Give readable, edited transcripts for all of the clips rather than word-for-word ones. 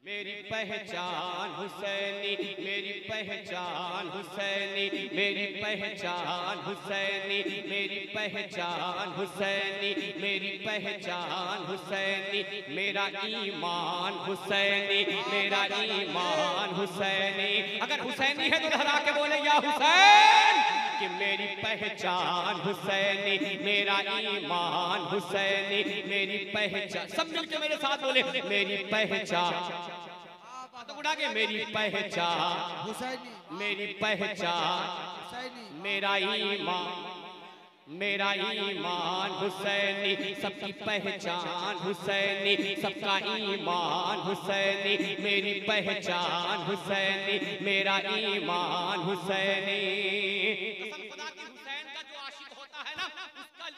मेरी पहचान हुसैनी, मेरी पहचान हुसैनी, मेरी पहचान हुसैनी, मेरी पहचान हुसैनी, मेरी पहचान हुसैनी, मेरा ईमान हुसैनी, मेरा ईमान हुसैनी। अगर हुसैनी है तो लहरा के बोले या हुसैन, कि मेरी पहचान हुसैनी, मेरा ईमान हुसैनी, मेरी पहचान। सब मिलके मेरे साथ बोले मेरी पहचान, तो उड़ा के मेरी पहचान हुसैनी, मेरी पहचान हुसैनी, मेरा ईमान, मेरा ईमान हुसैनी, सबकी पहचान हुसैनी, सबका ईमान हुसैनी, मेरी पहचान हुसैनी, मेरा ईमान हुसैनी। कसम खुदा की, हुसैन का जो आशिक होता है ना,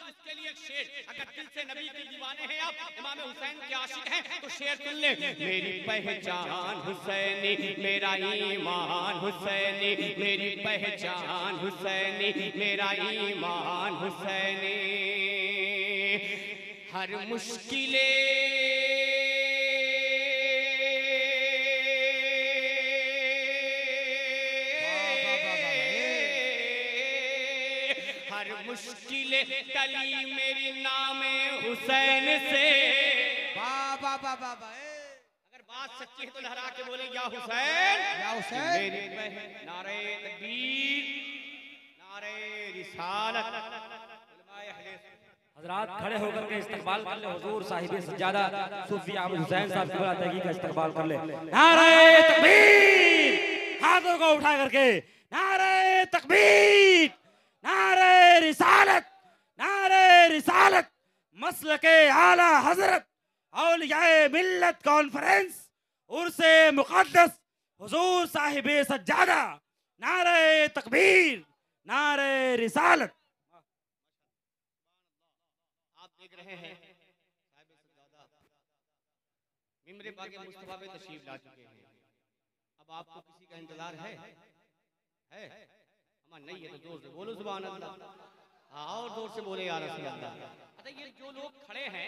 उसके लिए एक शेर, अगर दिल से नबी के दीवाने हैं आप, इमाम हुसैन के आशिक हैं, तो शेर सुन ले। मेरी पहचान हुसैनी, मेरा ईमान हुसैनी, मेरी पहचान हुसैनी, मेरा ईमान हुसैनी। हर मुश्किले मुश्किले टली मेरी नामे हुसैन से। बाबा बाबा, अगर बात सच्ची है तो लहरा के बोले या हुसैन, या हुसैन। मेरी नारे तकबीर, नारे रिसालत। हजरात खड़े होकर के इस्तकबाल कर ले हुजूर साहिब सज्जादा सूफी आबू हुसैन साहब की बरादरी का इस्तकबाल कर ले। नारे तकबीर, हाथों को उठा करके नारे तकबीर, नारे रिसालत, नारे रिसालत। मसलके आला हजरत औलियाए मिल्लत कॉन्फ्रेंस उर्से मुक़द्दस हुजूर साहिबे सज्जादा, नारे तकबीर, नारे रिसालत। आप देख रहे हैं साहिबे सज्जादा मिंबरे पाके मुस्तफा पे तशरीफ ला चुके हैं। अब आपको किसी का इंतजार है? नहीं है तो जोर से बोलो सुभान अल्लाह। हाँ, और जोर से बोले या रसूल अल्लाह। अच्छा, ये जो लोग खड़े हैं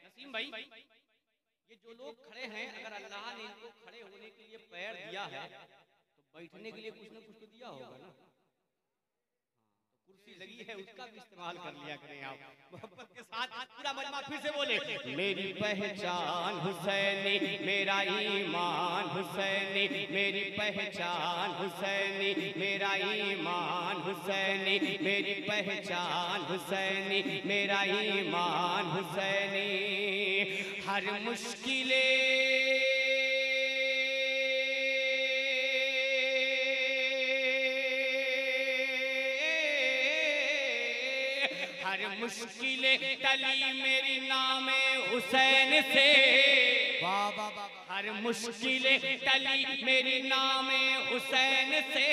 नसीम भाई, ये जो लोग खड़े हैं, अगर अल्लाह ने इनको खड़े होने के लिए पैर दिया है तो बैठने के लिए कुछ ना कुछ तो दिया होगा ना। कुर्सी लगी है, उसका भी इस्तेमाल कर लिया करें आप मोहब्बत के साथ। पूरा मजमा फिर से बोले मेरी पहचान हुसैनी, मेरा ईमान हुसैनी, मेरी पहचान हुसैनी, मेरा ईमान हुसैनी, मेरी पहचान हुसैनी, मेरा ईमान हुसैनी। हर मुश्किले मुश्किलें टली मेरी नामे हुसैन से। हर मुश्किलें टली मेरी नामे हुसैन से,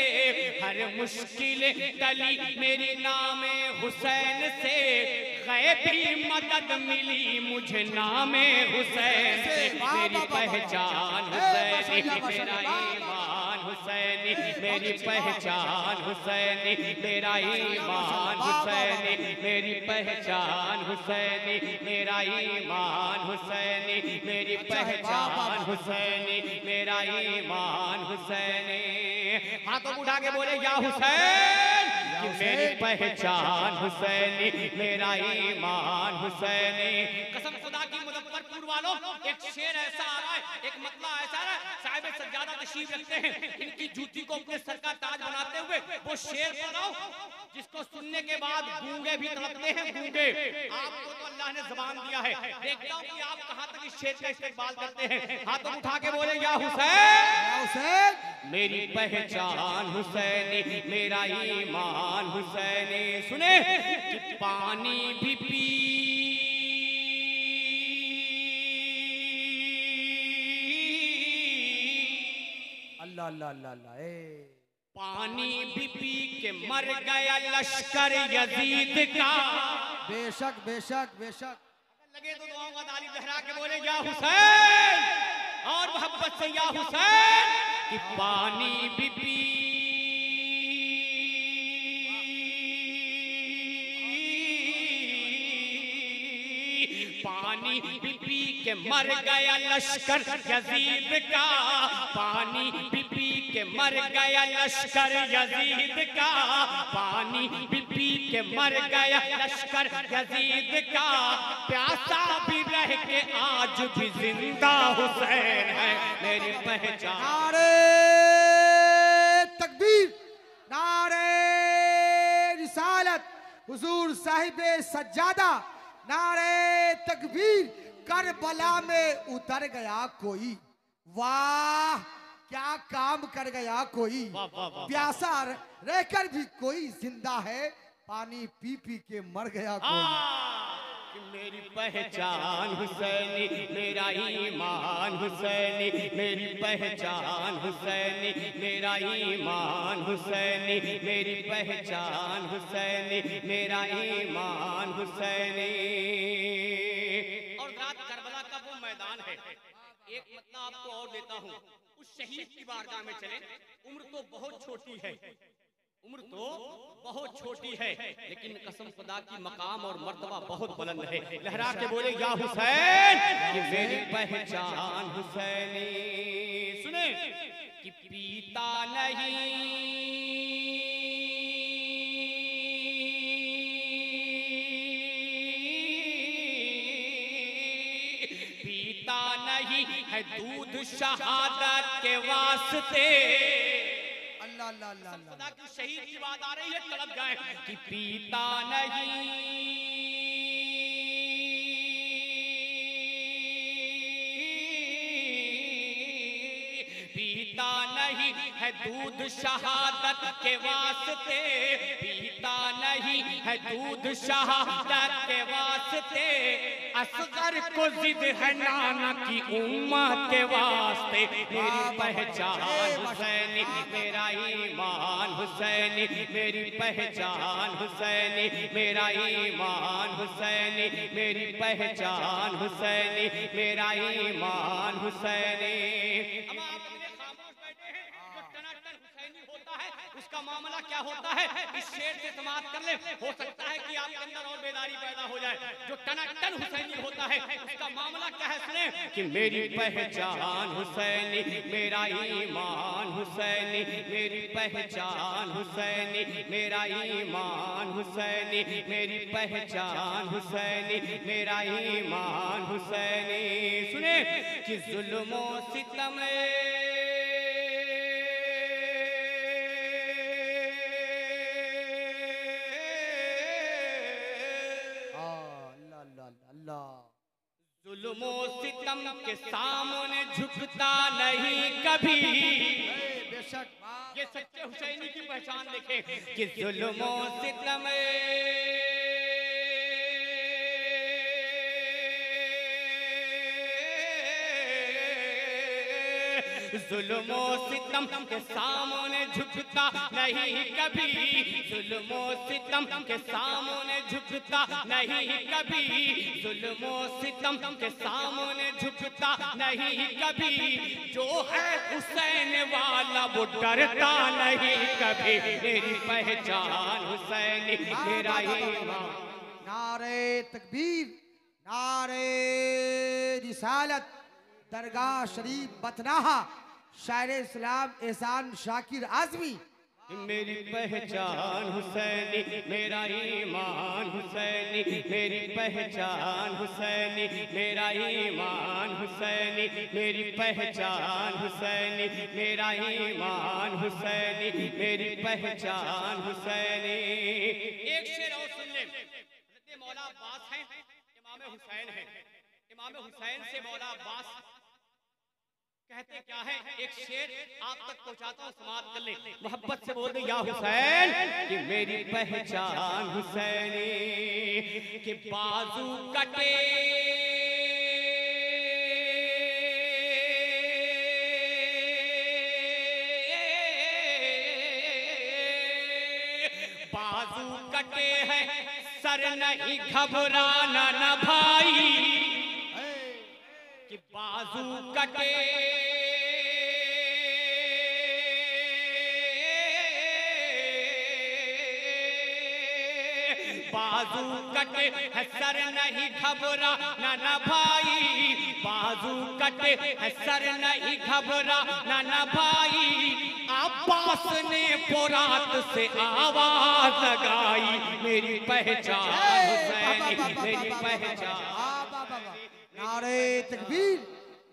हर मुश्किलें टली मेरी नामे हुसैन से। गैबी मदद मिली मुझे नामे हुसैन से। मेरी पहचान हुसैनी, मेरा ईमान हुसैनी, मेरी पहचान हुसैनी, मेरा ईमान हुसैनी, मेरी पहचान हुसैनी, मेरा ईमान हुसैनी, मेरी पहचान हुसैनी, मेरा ईमान हुसैनी। हाथों उठा के बोले या हुसैन, कि मेरी पहचान हुसैनी, मेरा ईमान हुसैनी। कसम खुदा की मुजफ्फरपुर वालों, एक शेर ऐसा आ रहा है, एक मतला ऐसा आ रहा है। साहिब सज्जादा तशरीफ रखते हैं, इनकी जूती को अपने सर का ताज बनाते हुए वो शेर पढ़ाओ जिसको सुनने के बाद गूंगे भी तड़पते हैं। गूंगे, आपको तो अल्लाह ने ज़बान दिया है, देखता हूँ कि आप कहाँ तक इस शेर का इस्तेमाल करते हैं। हाथों उठा के बोले या हुसैन, या हुसैन। मेरी पहचान हुसैनी, मेरा ईमान हुसैनी। सुने कि पानी भी पी अल्लाह अल्लाह अल्लाह अल्लाह, पानी भी पी के मर गया लश्कर यजीद का। बेशक बेशक बेशक। लगे तो दुआओं का ताली लहरा के बोले या हुसैन, और मोहब्बत से या हुसैन। कि पानी भी पी पानी पानी पी पी के मर गया लश्कर यजीद का, पानी पी पी के मर गया लश्कर यजीद का, पानी पी पी के मर गया लश्कर यजीद का, प्यासा भी रह के आज भी जिंदा हुसैन है मेरी पहचान। नारे तकबीर, नारे रिसालत, हुजूर साहिबे सज्जादा, नारे तकबीर। करबला में उतर गया कोई, वाह क्या काम कर गया कोई, प्यासा रहकर भी कोई जिंदा है, पानी पी पी के मर गया कोई। मेरी पहचान हुसैनी, मेरा ईमान हुसैनी, मेरी पहचान हुसैनी, मेरा ईमान हुसैनी, मेरी पहचान हुसैनी, मेरा ईमान हुसैनी। और रात करबला का वो मैदान है, एक मतलब आपको और देता हूँ, उस शहीद की बारगाह में चले। उम्र तो बहुत छोटी है, उम्र तो बहुत छोटी है, लेकिन कसम खुदा की मकाम और मर्तबा बहुत बुलंद है। लहरा के बोले या हुसैन, कि मेरी पहचान हुसैनी। सुने कि पीता नहीं पीता नहीं है दूध शहादत के वास्ते। खुदा की शहीद की बात आ रही है, तड़प गए कि पीता नहीं पीता नहीं है दूध शहादत के वास्ते, पीता नहीं है दूध शहादत के वास्ते, असगर को जिद है नाना की उम्मत के वास्ते। मेरी पहचान हुसैनी, मेरा ईमान हुसैनी, मेरी पहचान हुसैनी, मेरा ईमान हुसैनी, मेरी पहचान हुसैनी, मेरा ईमान हुसैनी। अब आप अपने खामोश बैठे हैं, जो टनाटन हुसैनी होता है उसका मामला क्या होता है, इस शेर से समाप्त कर ले, हो सकता है कि आपके अंदर और बेदारी पैदा हो जाए। जो टनाटन हुसैनी होता है उसका मामला क्या है, सुने कि मेरी पहचान हुसैनी, मेरा ईमान हुसैनी, मेरी पहचान हुसैनी, मेरा ईमान हुसैनी, मेरी पहचान हुसैनी, मेरा ईमान हुसैनी। सुने कि जुल्मो सितम जुल्मो सितम के सामने झुकता नहीं कभी। बेशक ये सच्चे हुसैनी की पहचान देखे कि जुल्मो सितम जुल्मो सितम के सामने झुकता नहीं कभी, जुल्मो सितम के सामने झुकता नहीं कभी, जुल्मो सितम के सामने झुकता नहीं कभी, जो है हुसैन वाला वो डरता नहीं कभी। मेरी पहचान हुसैनी, मेरा ईमान। नारे तकबीर, नारे रिसालत, दरगाह शरीफ बतनाहा, शायर इस्लाम एहसान शाकिर आजमी। मेरी पहचान हुसैनी, मेरा ईमान हुसैनी, मेरी पहचान हुसैनी, मेरा ईमान हुसैनी, मेरी पहचान हुसैनी, मेरा ईमान हुसैनी, मेरी पहचान हुसैनी। एक शेर और सुन ले, हज़रत मौला अब्बास हैं, इमाम हुसैन हैं, इमाम हुसैन से मौला अब्बास कहते क्या है, एक शेर आप तक पहुंचाता हूं, समाप्त कर ले। मोहब्बत से बोल दे या हुसैन, कि मेरी पहचान हुसैनी, कि बाजू कटे बाजू कटे हैं, सर नहीं घबराना न भाई, कि बाजू कटे बाजू कटे है सर नहीं घबरा ना भाई, बाजू कटे है सर नहीं घबरा ना भाई। अब्बास ने फुरात से आवाज लगाई, मेरी पहचान हुसैनी, मेरी पहचान। नारे तकबीर,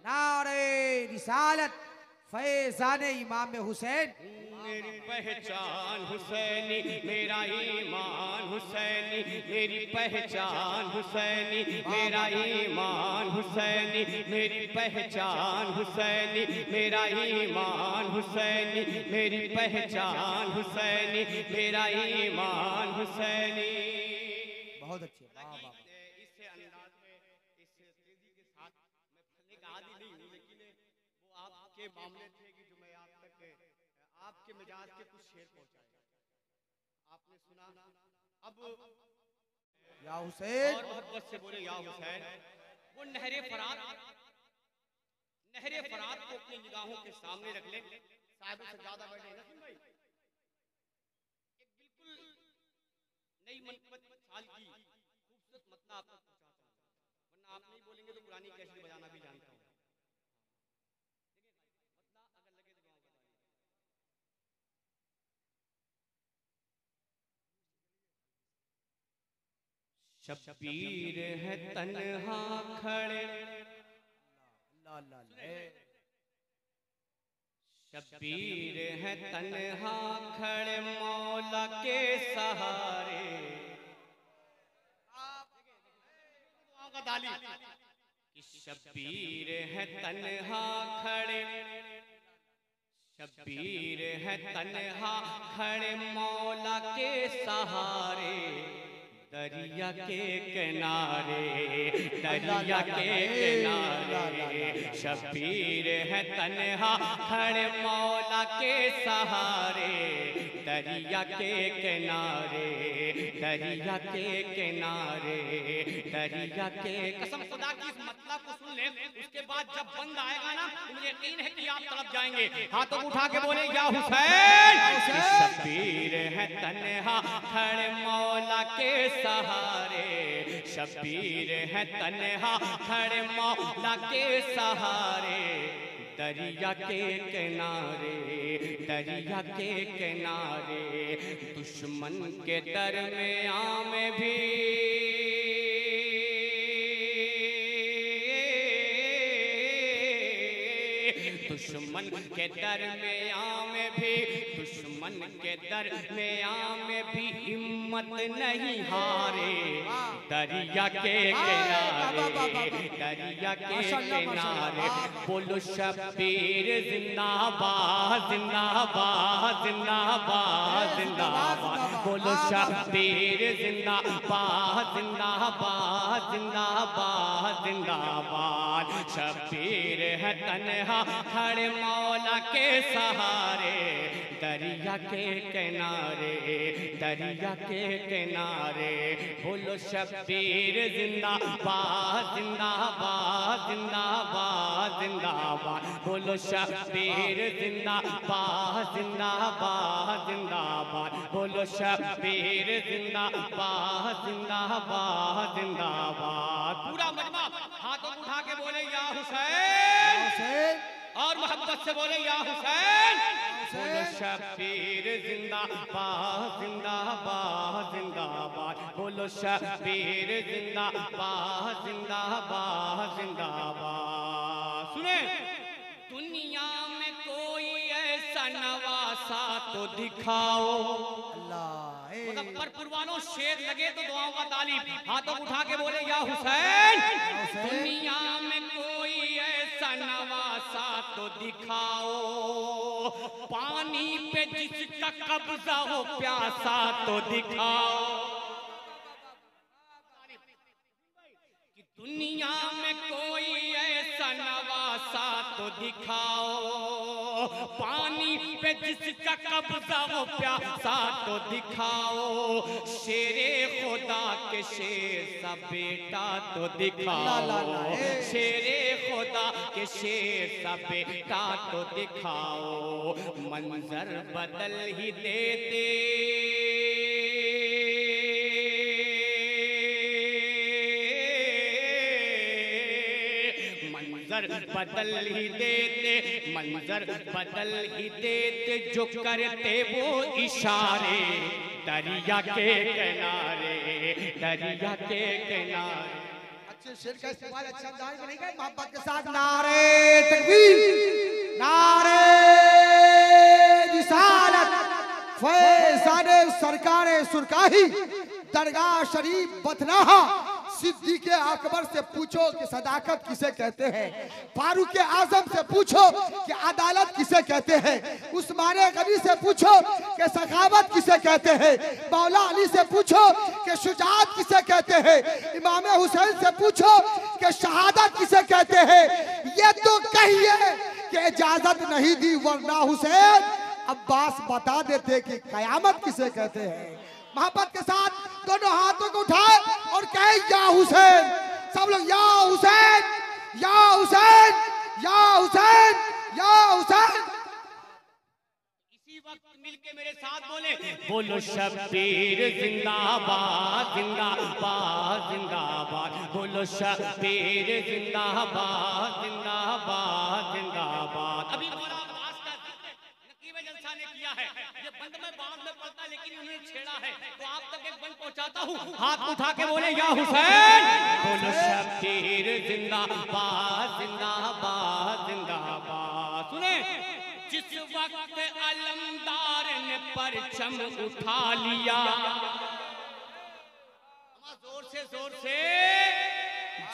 नारे रिसालत, फैज़ान इमाम हुसैन। मेरी पहचान हुसैनी, मेरा ईमान हुसैनी, मेरी पहचान हुसैनी, मेरा ईमान हुसैनी, मेरी पहचान हुसैनी, मेरा ईमान हुसैनी, मेरी पहचान हुसैनी, मेरा ईमान हुसैनी। बहुत अच्छे, वाह वाह। इस अंदाज में, इस तेजी के साथ मैं फलने का आदी नहीं हूँ, लेकिन वो आपके मामले थे कि जो मैं आप तक आपके मिजाज के कुछ शेर पहुंचाए। आपने सुना अब या हुसैन, और मोहब्बत से बोले या हुसैन। वो नहरे फरात को अपनी निगाहों के सामने रख ले। साहिब से ज्यादा बैठे ना सुन भाई, एक बिल्कुल नई मनकबत साल की खूबसूरत मतलब आप तक पहुंचाता हूं, वरना आप नहीं बोलेंगे तो पुरानी कैसेट बजाना भी जानता हूं। शब्बीर है तन्हा खड़े, शब्बीर है तन्हा खड़े मौला के सहारे। शब्बीर है तन्हा खड़े, शब्बीर है तन्हा खड़े मौला के सहारे। दरिया के किनारे, दरिया के किनारे, शब्बीर है तन्हा खड़े मौला के सहारे। दरिया के किनारे, दरिया के किनारे, दरिया के। कसम खुदा की इस मतलब को सुन ले, उसके बाद जब बंद आएगा ना, मुझे यकीन है कि आप तड़प जाएंगे। हाथों को उठा के बोले या हुसैन। शब्बीर है तन्हा खड़े मौला के सहारे, शब्बीर है तन्हा खड़े मौला के सहारे। दरिया के किनारे, दरिया के किनारे, दुश्मन के दरमियां में भी दुश्मन के दरमियां में भी, दुश्मन के दरमियां में भी हिम्मत नहीं हारे। दरिया के किनारे, दरिया के किनारे, बोलो शब्बीर जिंदाबाद, जिंदाबाद, जिंदाबाद, जिंदाबाद। बोलो शब्बीर जिंदाबाद, जिंदाबाद, जिंदाबाद, जिंदाबाद। शब्बीर है तन्हा खड़े मौला के सहारे। दरिया के किनारे, दरिया के किनारे, बोलो शब्बीर जिंदाबाद, जिंदाबाद, जिंदाबाद, जिंदाबाद। बोलो शब्बीर जिंदाबाद, जिंदाबाद, जिंदाबाद। बोलो शब्बीर जिंदाबाद, जिंदाबाद, जिंदाबाद। पूरा मजमा हाथों उठा के बोले या हुसैन, और मोहब्बत से बोले या हुसैन। बोलो शब्बीर जिंदाबाद, जिंदाबाद, जिंदाबाद। बोलो शब्बीर जिंदाबाद, जिंदाबाद, जिंदाबाद। सुने, दुनिया में कोई ऐसा नवासा तो दिखाओ। मुज़फ्फरपुर वालों शेर लगे तो दुआओं का तालीब। हाथों उठा के बोले या हुसैन। दुनिया में कोई ऐसा नवासा तो दिखाओ, पानी पे जिसका कब्जा हो प्यासा तो दिखाओ। कि दुनिया में कोई ऐसा नवासा तो दिखाओ, पानी पे जिसका कब्जा हो प्यासा तो दिखाओ। शेरे खुदा के शेर सा बेटा तो दिखाओ, शेरे खुदा के शेर सा बेटा तो दिखाओ। मंजर बदल ही देते मंजर बदल ही देते, मंजर बदल ही देते जो करते वो इशारे दरिया के किनारे, दरिया के किनारे। अच्छे शेर का इस्तेमाल अच्छे अंदाज में नहीं गए, मोहब्बत के साथ नारे तकबीर, नारे रिसालत, फैज़ाने सरकारे सुरकाही, दरगाह शरीफ बथनाहा। सिद्दीक़ अकबर से पूछो कि सदाकत किसे कहते हैं, फारूक आजम से पूछो कि अदालत किसे कहते हैं, उस्मान गनी से पूछो कि सखावत किसे कहते हैं, मौला अली से पूछो कि शुजाअत किसे कहते हैं, इमाम हुसैन से पूछो कि शहादत किसे कहते हैं। ये तो कहिए कि इजाजत नहीं दी वरना हुसैन अब्बास बता देते कि कयामत किसे कहते हैं। मोहब्बत के साथ दोनों हाथों को उठाए और कहे या हुसैन, सब लोग या हुसैन, या हुसैन, या हुसैन, या हुसैन। इसी वक्त मिलके मेरे साथ बोले, बोलो शब्बीर जिंदाबाद, जिंदाबाद, जिंदाबाद, बोलो शब्बीर जिंदाबाद, जिंदाबाद, जिंदाबाद। अभी बोला आवाज का नकीब जलसा ने किया है, ये बंद में बाद में पड़ता लेकिन उन्होंने छेड़ा है, तो आप तक एक बंद पहुंचाता हूँ। हाथ उठा के बोले या हुसैन, बोलो शब्बीर जिंदाबाद, जिंदाबाद, जिंदाबाद। सुने, जिस वक्त अलमदार ने परचम उठा लिया, जोर से,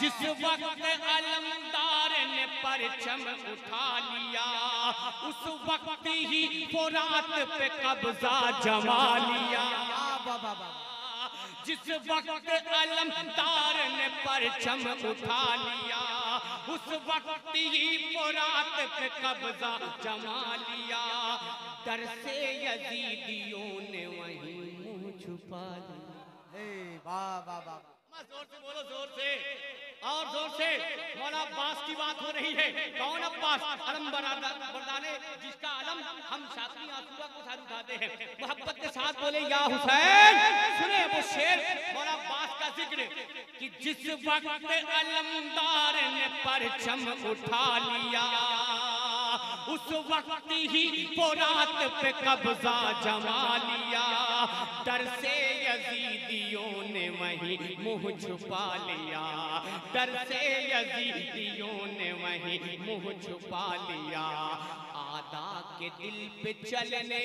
जिस वक्त अलमदार ने परचम उठा लिया, उस वक्त ही फुरात पे कब्जा जमा लिया। जिस वक्त अलमदार ने परचम उठा लिया, उस वक्त ही फुरात पे कब्जा जमा लिया। डर से यजीदियों ने वहीं मुंह छुपा लिया। वाह वाह वाह, जोर से बोलो, जोर से और जोर से। मौला अब्बास की बात हो रही है। कौन अब्बास? अलम बरदाने, जिसका अलम हम शादी आसूबा को साथ उठाते हैं। मोहब्बत के साथ बोले या हुसैन। सुने वो शेर मौला अब्बास का जिक्र कि जिस वक्त अलमदार ने परचम उठा लिया, उस वक्त ही फुरात पे कब्जा जमा लिया। डर से यजीदियों ने वहीं मुंह छुपा लिया, डर से यजीदियों ने वहीं मुंह छुपा लिया। आदा के दिल पे चलने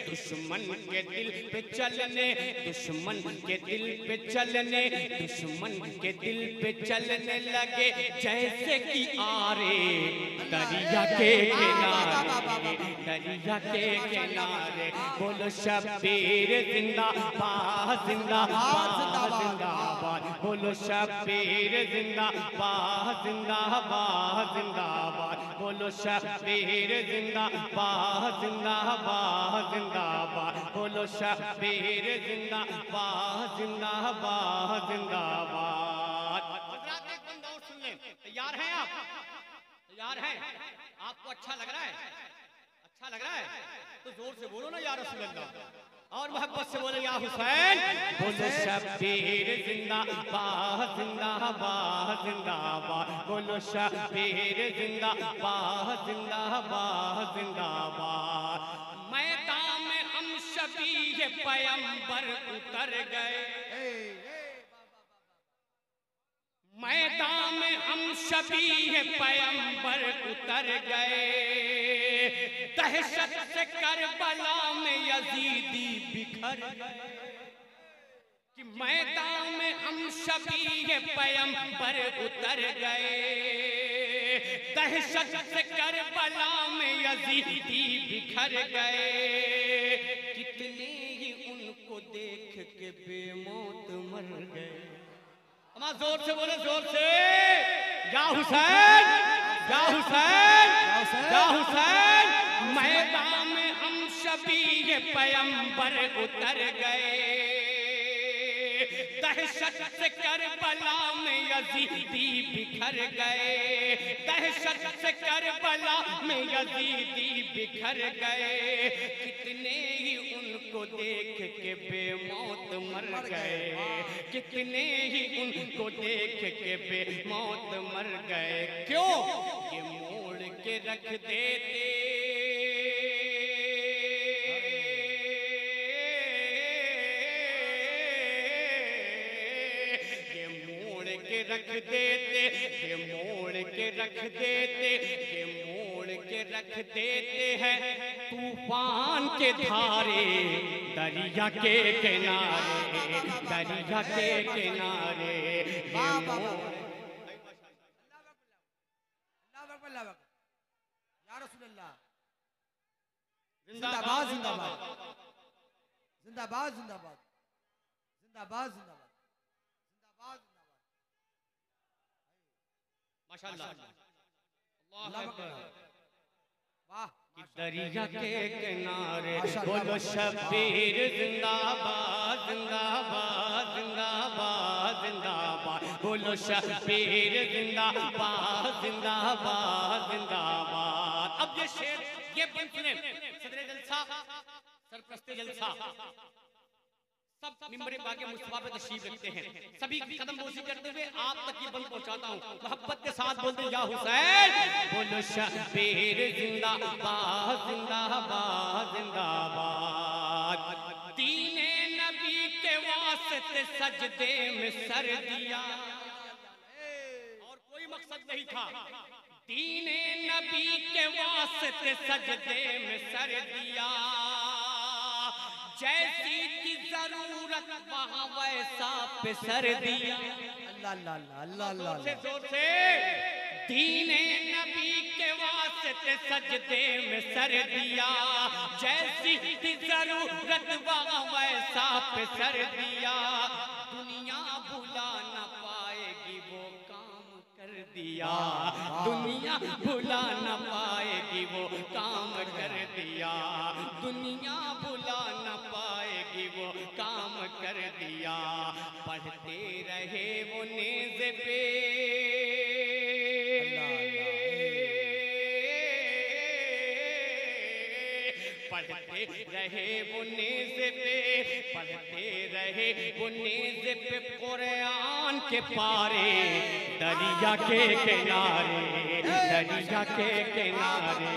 दुश्मन के दिल पे चलने, दुश्मन के दिल पे चलने, दुश्मन के दिल पे चलने लगे जैसे कि आरे दरिया के किनारे, दरिया के किनारे। बोलो शब्बीर जिंदाबाद, जिंदाबाद, जिंदाबाद, बोलो शब्बीर जिंदाबाद, जिंदाबाद, जिंदाबाद, बोलो शब्बीर जिंदाबाद, जिंदाबाद, जिंदाबाद, बोलो शब्बीर जिंदाबाद, जिंदाबाद, जिंदाबाद। हज़रात एक बंदा और सुन लें। तैयार हैं आप? तैयार हैं? आपको अच्छा लग रहा है? अच्छा लग रहा है तो जोर से बोलो ना या रसूल अल्लाह, और मोहब्बत से बोलो या हुसैन। बोलो शब्बीर जिंदाबाद, जिंदाबाद, जिंदाबाद, बोलो शब्बीर जिंदाबाद, जिंदाबाद, जिंदाबाद। मैदान में हम शबीह पैगंबर उतर गए, मैदान में हम शबीह पैगंबर उतर गए। दहशत से करबला में यजीदी बिखर गए, कि मैदान में हम शबीह पैगंबर उतर गए। दहशत से करबला में यजीदी बिखर गए। कितने ही उनको देख के बेमौत मर गए। जोर से बोले, जोर से या हुसैन, या हुसैन, या हुसैन। मैदान में हम शबीह पैगंबर उतर गए। दहशत से करबला में यजीदी बिखर गए। दहशत से करबला में यजीदी बिखर गए। कितने ही उनको को देख के बेमौत मर गए, कितने ही उनको देख के बेमौत मर गए। क्यों? ये मोड़ के रख देते, ये मोड़ के रख देते, ये मोड़ के रख देते, ये मोड़ के रख देते हैं तूफान के धारे दरिया के किनारे, दरिया के किनारे। जिंदाबाद जिंदाबाद जिंदाबाद जिंदाबाद जिंदाबाद जिंदाबाद जिंदाबाद माशाअल्लाह, अल्लाह अकबर। वाह, दरिया के किनारे बोलो शब्बीर जिंदाबाद जिंदाबाद जिंदाबाद जिंदाबाद, बोलो शब्बीर जिंदाबाद जिंदाबाद जिंदाबाद। अब ये शेर, ये बन सुने, सदरे जलसा, सरप्रस्ते जलसा, सब मिंबरे बागे मुस्तफा पे तशरीफ रखते हैं। सभी कदम बोसी करते हुए आप तक ये बंद पहुंचाता हूं, मोहब्बत के साथ बोलते हैं या हुसैन। बोलो शब्बीर जिंदाबाद जिंदाबाद जिंदाबाद, दीने नबी के वास्ते सजदे में सर दिया, और कोई मकसद नहीं था। दीने नबी के वास्ते सजदे में सर दिया, जैसी की जरूरत वहां वैसा पे सर दिया। अल्लाह अल्लाह अल्लाह अल्लाह से जोर से, दीने नबी के वास्ते सजदे में सर दिया, जैसी की जरूरत वहां वैसा पे सर दिया। दुनिया भुला न पाएगी वो काम कर दिया, दुनिया भुला न पाएगी वो काम कर दिया, दुनिया भुला न पाएगी वो काम कर दिया। पढ़ते रहे वो नेज़ पे, पढ़ते रहे वो नेज़ पे, पढ़ते रहे वो नेज़ पे कुरान के पारे दरिया के किनारे, दरिया के किनारे,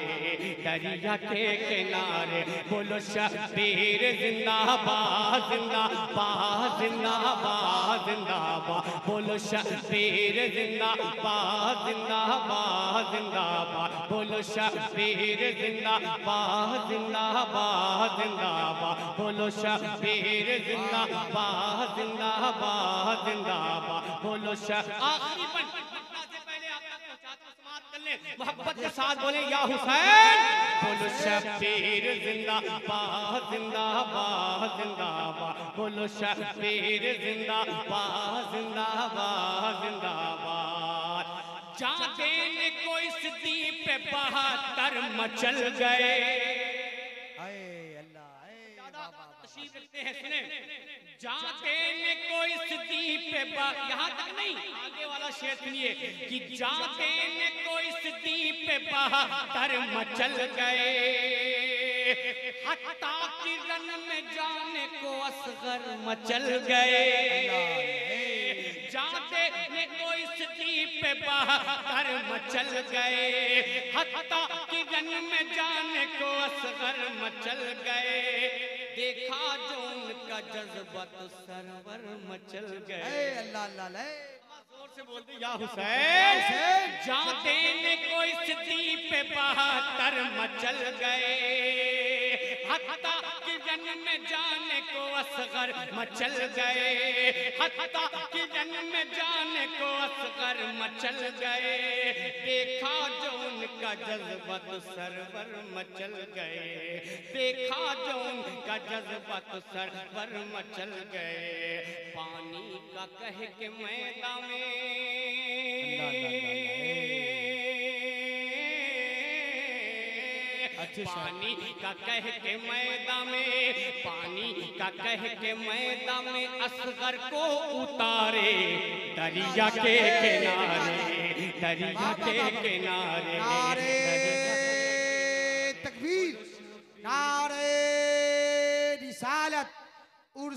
दरिया के किनारे। बोलो शब्बीर जिंदाबाद जिंदाबाद जिंदाबाद जिंदाबाद, बोलो शब्बीर जिंदाबाद जिंदाबाद जिंदाबाद, बोलो शब्बीर जिंदाबाद जिंदाबाद जिंदाबाद, बोलो शब्बीर जिंदाबाद जिंदाबाद जिंदाबाद, बोलो आखिरी पर मोहब्बत के साथ बोले या हुसैन। बोलो शब्बीर जिंदाबाद जिंदाबाद जिंदाबाद, बोलो शब्बीर जिंदाबाद जिंदाबाद जिंदाबाद। जाते ने कोई इस दीप पे 72 मचल गए। तशरीफ रखते हैं, सुने। जाते ने कोई इस दीप पे, यहाँ तक नहीं, आगे वाला शेर सुनिए कि जाते ने कोई इस दीप पे 72 मचल गए, हत्ता की रन में जाने को असगर मचल गए। जाते ने कोई इस दीप पे 72 मचल गए, हत्ता की रन में जाने को असगर मचल गए। देखा जो उनका जज्बा तो सरवर मचल गए। अल्लाह अल्लाह जोर से बोलते या हुसैन। जाते ने कोई सिद्दी पे 72 मचल गए, हत्ता की जन में जाने को असगर मचल गए, हत्ता की जन में जाने को असगर मचल गए। देखा जो उनका जज्बा तो सरवर मचल गए, देखा जो उनका जज्बा तो सरवर मचल गए। पानी का कह के मैदान में, पानी का कह के मैदान में, पानी का कह के मैदान में असगर को उतारे दरिया के किनारे, दरिया के किनारे। नारे तकबीर, नारे रिसालत।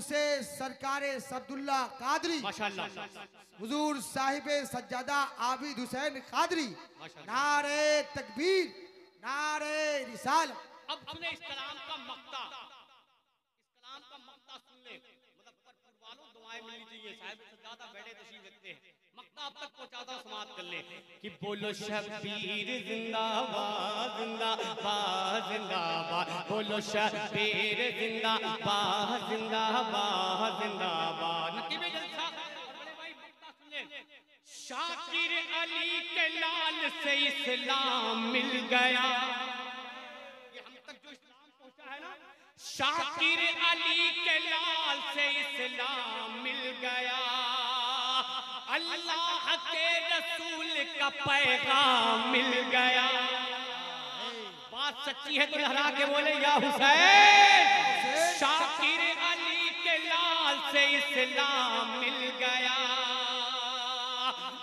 से सरकारे सब्दुल्ला कादरी, माशाल्लाह, हुजूर साहिबे सज्जादा आबिद हुसैन कादरी, नारे तकबीर, नारे रिसालत। अब हमने इस कलाम का मक्ता सुन ले। मुजफ्फरपुर वालों दुआएं मिलनी चाहिए, साहिब सज्जादा बैठे तशरीफ रखते हैं, मक्ता अब तक पहुंचाता समाप्त कर ले कि बोलो शब्बीर जिंदाबाद जिंदाबाद जिंदाबाद, बोलो शब्बीर जिंदाबाद जिंदाबाद जिंदाबाद। नकीबे जलसा बड़े भाई मक्ता सुन ले। शाकिर अली के लाल से इस्लाम मिल गया, ये हम तक जो इस्लाम पहुंचा है ना, शाकिर अली के लाल से इस्लाम मिल गया, अल्लाह के रसूल का पैगाम मिल गया। बात सच्ची है तो लहरा के बोले या हुसैन। शाकिर अली के लाल से इस्लाम मिल गया,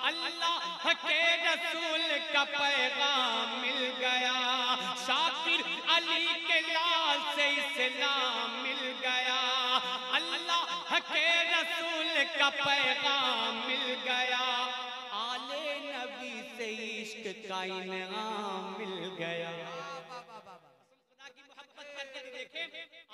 अल्लाह के रसूल का पैगाम मिल गया, शाकिर अली के लाल से इस्लाम मिल गया, अल्लाह के रसूल का पैगाम मिल गया, आले नबी से इश्क का इनाम मिल गया। खुदा की मोहब्बत करके देखें,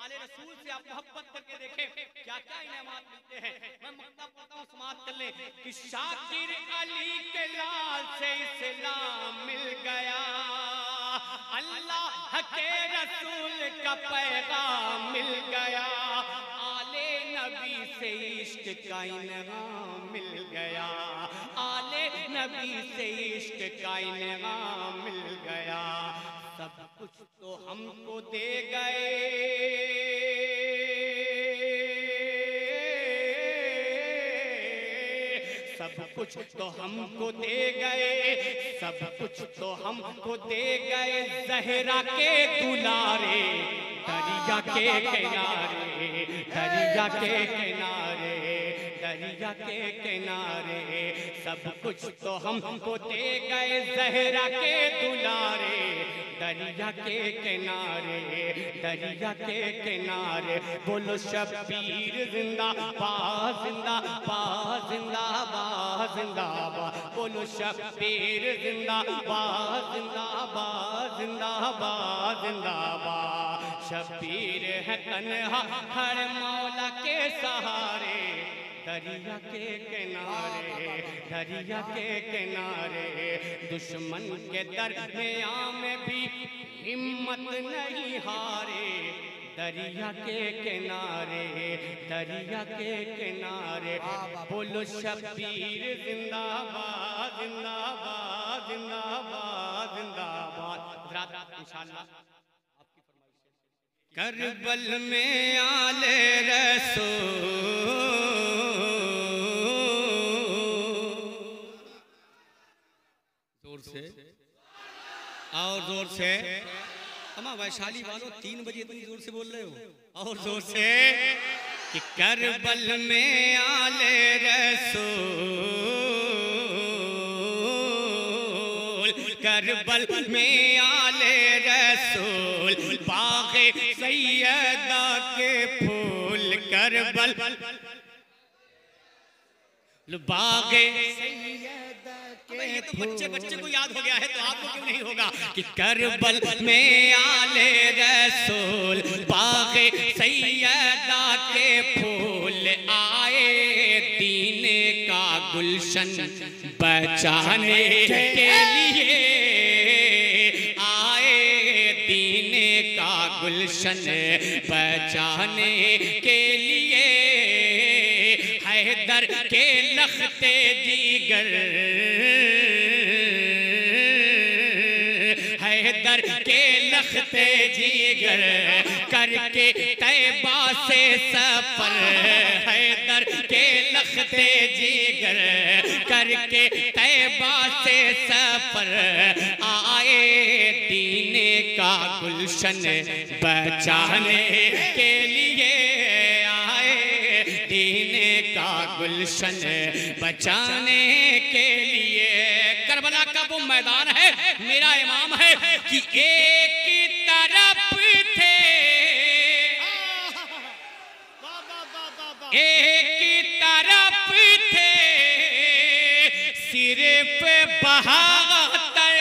आले रसूल से आप मोहब्बत करके देखें क्या क्या इनामात मिलते हैं। मैं मक्ता पढ़ता हूँ, समाप्त कर ले कि शाकिर अली के लाल से इस्लाम मिल गया, अल्लाह के रसूल का पैगाम मिल गया, आले नबी से इश्क का इनाम मिल गया, आले नबी से इश्क का इनाम मिल गया। सब कुछ तो हमको दे गए, सब कुछ तो हमको दे गए, सब कुछ तो हमको दे गए, ज़हरा के दुलारे दरिया के किनारे, दरिया के किनारे, दरिया के किनारे, सब कुछ तो हमको दे गए, ज़हरा के दुलारे दरिया के किनारे, दरिया के किनारे। बोलो शब्बीर जिंदाबाद जिंदाबाद जिंदाबाद जिंदाबाद, बोलो शब्बीर जिंदाबाद जिंदाबाद जिंदाबाद जिंदाबाद। शब्बीर है तन्हा हर मौला के सहारे, दरिया के किनारे, दरिया के किनारे, दुश्मन के दरमियां में भी हिम्मत नहीं हारे, दरिया के किनारे, दरिया के किनारे। बोलो शब्बीर जिंदाबाद जिंदाबाद जिंदाबाद जिंदाबाद। इंशाअल्लाह आपकी फरमाइश है। करबल में आले रसूल, जोर से और जोर से, अम्मा वैशाली वालों 3 बजे इतनी जोर से बोल रहे हो, और जोर से कि करबल में आले रसूल, करबल में आले रसूल, बाग़े सैयदा के फूल, करबल बाग़े तो बच्चे को याद हो गया है तो आपको क्यों नहीं होगा कि करबल में आले रसूल, बाग़े सैयदा के फूल, आए दीन का गुलशन बचाने के लिए, आए दीन का गुलशन बचाने के लिए, हैदर के लखते जिगर, हैदर के लखते जिगर, करके तैबा से सफर, हैदर के लखते जिगर, करके तैबा से सफर, आए दीन का गुलशन बचाने के लिए, आए दीन का गुलशन बचाने के लिए। करबला का वो मैदान है, मेरा इमाम है कि एक तरफ थे एक तरफ थे सिर पे बहातर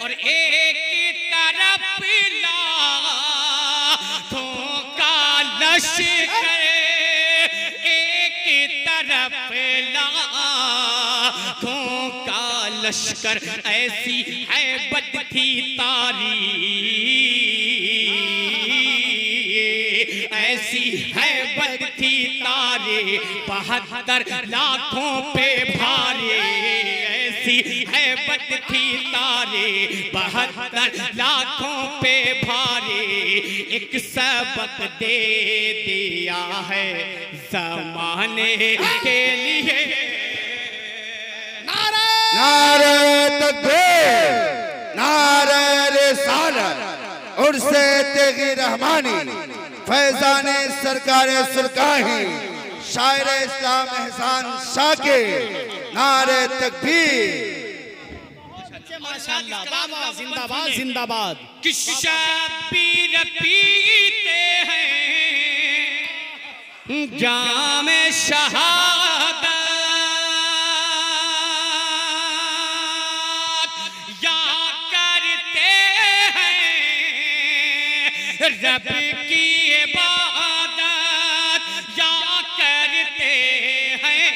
और एक तरफ लाखों का लश्कर, एक तरफ लाखों का लश्कर, ऐसी हैबत थी तारी, ऐसी हैबत थी तारे 72 लाखों पे भारे, ऐसी हैबत थी तारे 72 लाखों पे भारे। एक सबक दे दिया है ज़माने के लिए। नारे तकबीर, नारे रिसालत, उर्से तेगी रहमानी, फैजाने सरकार सुरकाही, शायर इस्लाम एहसान शाकिर, नारे तकबीर। माशाअल्लाह, बाबा जिंदाबाद जिंदाबाद। किस्सा पीर पीते हैं जामे शहादत, या करते हैं रब की इबादत, या करते हैं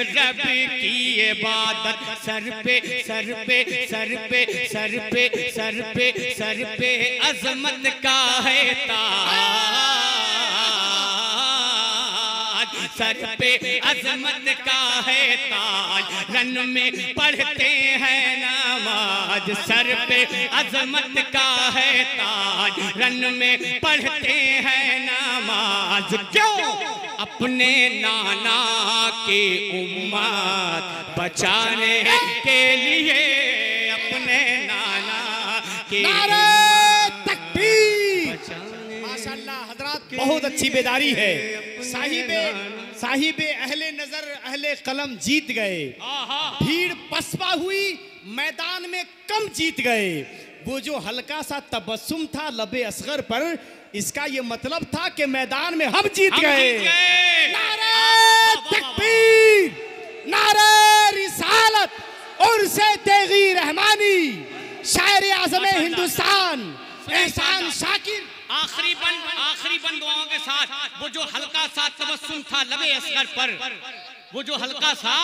रब की इबादत। सर पे सर पे सर पे सर पे सर पे सर पे अजमत का है ताज, सर पे अजमत का है ताज। रन में पढ़ते हैं नमाज, सर पे अजमत का है ताज। रन में पढ़ते हैं नमाज, क्यों? अपने नाना के उम्मत बचाने के लिए, अपने नाना के माशाअल्लाह हजरात, बहुत अच्छी बेदारी है। साहिबे अहले नजर अहले कलम जीत गए, भीड़ पसपा हुई, मैदान में कम जीत गए। वो जो हल्का सा तबस्सुम था लबे असगर पर, इसका ये मतलब था कि मैदान में हम जीत गए। नारे तकबीर, नारे रिसालत, उर्से तेगी रहमानी, शायर आज़म हिंदुस्तान एहसान शाकिर। आखिरी बंद दुआओं के साथ वो जो हल्का सा तबस्सुम था लबे असगर पर, वो जो हल्का सा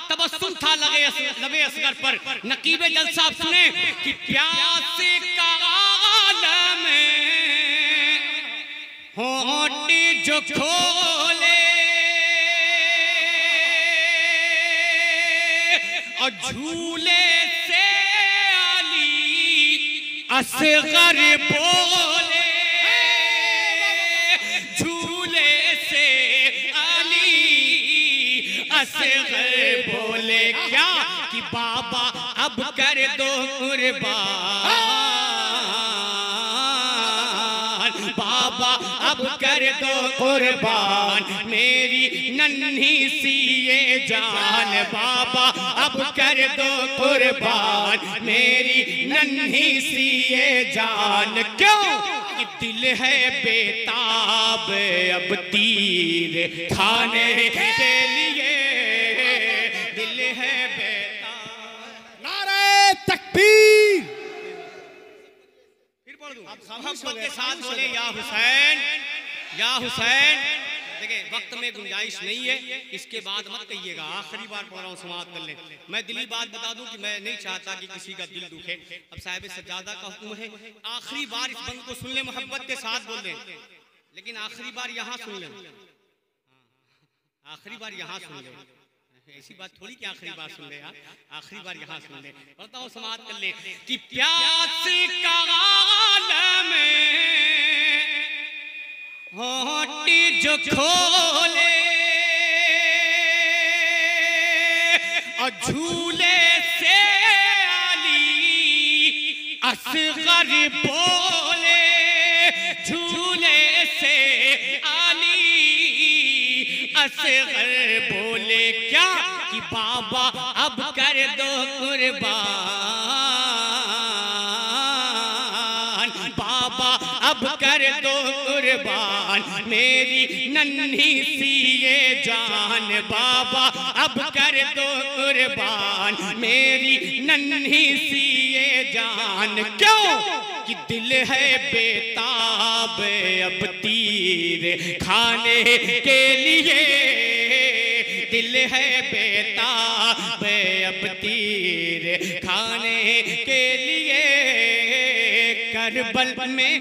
तबस्सुम था लबे असगर पर, नकीबे जलसा सुने कि प्यास का आलम होंठ जो खोले और झूले से अली असगर बोले, झूले से अली असगर बोले क्या कि बाबा अब कर दो कुर्बान, बाबा अब कर दो कुर्बान मेरी नन्ही सी ये जान, बाबा अब कर दो कुर्बान मेरी नन्ही सी ये जान। क्यों? कि दिल है बेताब अब तीर खाने के लिए, दिल है बेताब। नारे तकबीर। फिर पढ़ दूं, मोहब्बत के साथ बोले या हुसैन, या हुसैन। देखिए वक्त में गुंजाइश नहीं है, इसके बाद मत कहिएगा, आखिरी बार पढ़ रहा हूँ, समाप्त कर ले। मैं दिली बात बता दूं कि मैं नहीं चाहता कि किसी का दिल दुखे। अब साहिब सज्जादा का हुक्म है, आखिरी बार इस बंद को सुन ले, मोहब्बत के साथ बोल लें, लेकिन आखिरी बार यहाँ सुन लें, आखिरी बार यहाँ सुन ले। ऐसी बात थोड़ी कि आखिरी बार सुन ले यार, आखिरी बार यहाँ सुन ले। पढ़ता हूँ, समाप्त कर ले कि प्यास का आलम होंठ जो खोले और झूले से अली असगर बोले, झूले से अली असगर बोले क्या कि बाबा अब कर दो कुर्बान, बाबा अब कर दो नन्ही सी ये जान बाबा अब कर दो कुर्बान मेरी नन्ही सी ये जान। क्यों कि दिल है बेताब अब तीर खाने के लिए, दिल है बेताब अब तीर खाने के लिए। करबल में